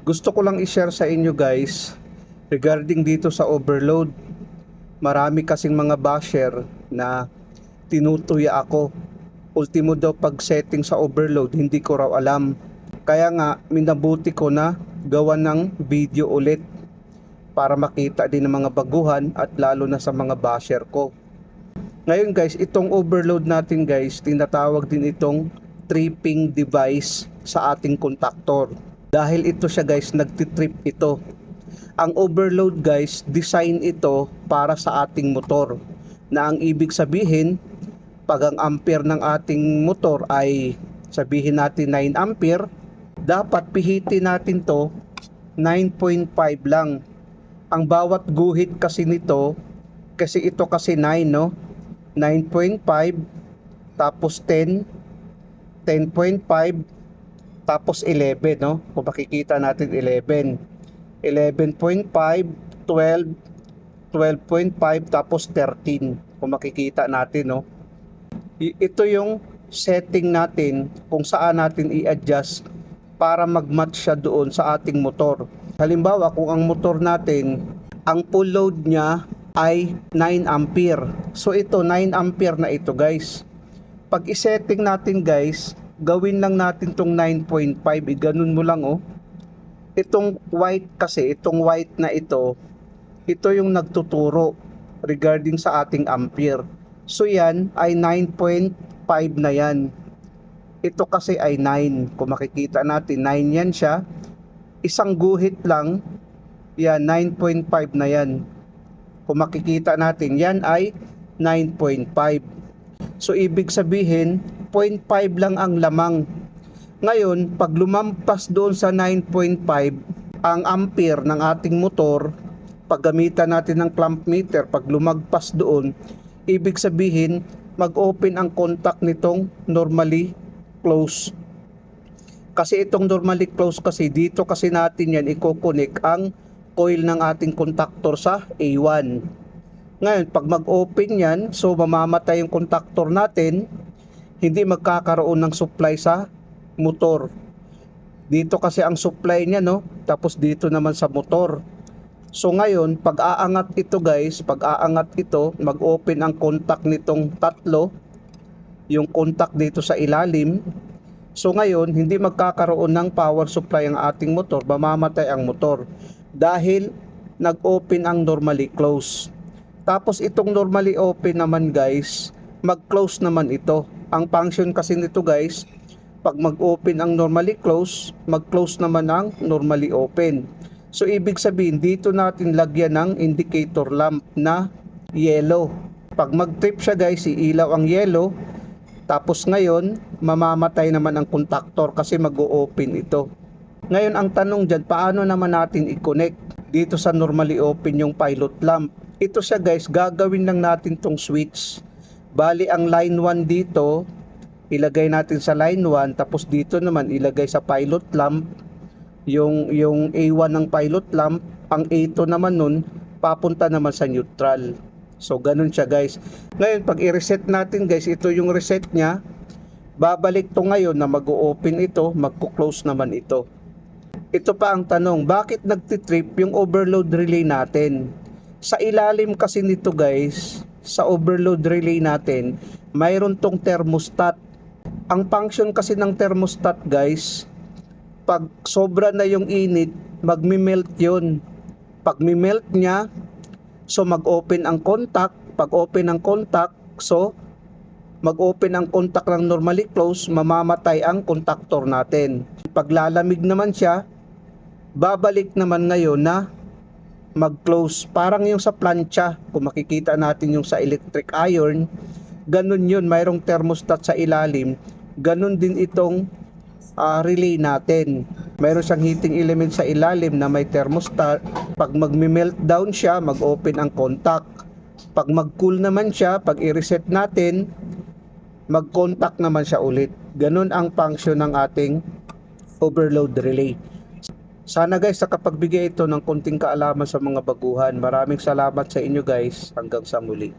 Gusto ko lang i-share sa inyo guys regarding dito sa overload. Marami kasing mga basher na tinutuya ako. Ultimo daw pag setting sa overload, hindi ko raw alam. Kaya nga minabuti ko na gawa ng video ulit para makita din ng mga baguhan at lalo na sa mga basher ko. Ngayon guys, itong overload natin guys, tinatawag din itong tripping device sa ating contactor. Dahil ito siya guys, nagtitrip ito. Ang overload guys, design ito para sa ating motor. Na ang ibig sabihin, pag ang ampere ng ating motor ay sabihin natin 9 ampere, dapat pihitin natin to 9.5 lang. Ang bawat guhit kasi nito, kasi ito kasi 9 no, 9.5, tapos 10, 10.5, tapos 11 no, kung makikita natin 11, 11.5, 12, 12.5, tapos 13 kung makikita natin no. Ito yung setting natin kung saan natin i-adjust para mag-match siya doon sa ating motor. Halimbawa kung ang motor natin, ang full load niya ay 9 ampere. So ito 9 ampere na ito guys. Pag i-setting natin guys, gawin lang natin tong 9.5, ganun mo lang oh. Itong white kasi, itong white na ito yung nagtuturo regarding sa ating ampere. So yan ay 9.5 na yan. Ito kasi ay 9. Kung makikita natin, 9 yan siya. Isang guhit lang, yan 9.5 na yan. Kung makikita natin, yan ay 9.5. So ibig sabihin 0.5 lang ang lamang. Ngayon pag lumampas doon sa 9.5 ang ampere ng ating motor, pag gamitan natin ng clamp meter, pag lumagpas doon, ibig sabihin mag-open ang contact nitong normally close. Kasi itong normally close kasi dito kasi natin yan i-connect ang coil ng ating contactor sa A1. Ngayon, pag mag-open yan, so mamamatay yung contactor natin, hindi magkakaroon ng supply sa motor. Dito kasi ang supply niya, no? Tapos dito naman sa motor. So ngayon, pag aangat ito guys, pag aangat ito, mag-open ang contact nitong tatlo, yung contact dito sa ilalim. So ngayon, hindi magkakaroon ng power supply ang ating motor, mamamatay ang motor. Dahil nag-open ang normally close. Tapos itong normally open naman guys, mag-close naman ito. Ang function kasi nito guys, pag mag-open ang normally close, mag-close naman ang normally open. So ibig sabihin, dito natin lagyan ng indicator lamp na yellow. Pag mag-trip siya guys, iilaw ang yellow. Tapos ngayon, mamamatay naman ang contactor kasi mag-o-open ito. Ngayon ang tanong dyan, paano naman natin i-connect dito sa normally open yung pilot lamp? Ito siya guys, gagawin lang natin tong switch. Bali ang line 1 dito, ilagay natin sa line 1, tapos dito naman ilagay sa pilot lamp yung A1 ng pilot lamp, ang A2 naman nun papunta naman sa neutral. So ganun siya guys. Ngayon pag i-reset natin guys, ito yung reset niya. Babalik to ngayon na mag-o-open ito, magko-close naman ito. Ito pa ang tanong, bakit nagtitrip yung overload relay natin? Sa ilalim kasi nito guys, sa overload relay natin, mayroon tong thermostat. Ang function kasi ng thermostat guys, pag sobra na yung init, magmi-melt yun. Pag mi-melt niya, so mag-open ang contact. Pag open ang contact, so mag-open ang contact ng normally close, mamamatay ang contactor natin. Pag lalamig naman siya, babalik naman ngayon na mag-close. Parang yung sa plancha, kung makikita natin yung sa electric iron, ganun yun, mayroong thermostat sa ilalim. Ganun din itong relay natin. Mayroon siyang heating element sa ilalim na may thermostat. Pag mag-meltdown siya, mag-open ang contact. Pag mag-cool naman siya, pag i-reset natin, mag-contact naman siya ulit. Ganun ang function ng ating overload relay. Sana guys, nakapagbigay ito ng konting kaalaman sa mga baguhan. Maraming salamat sa inyo guys. Hanggang sa muli.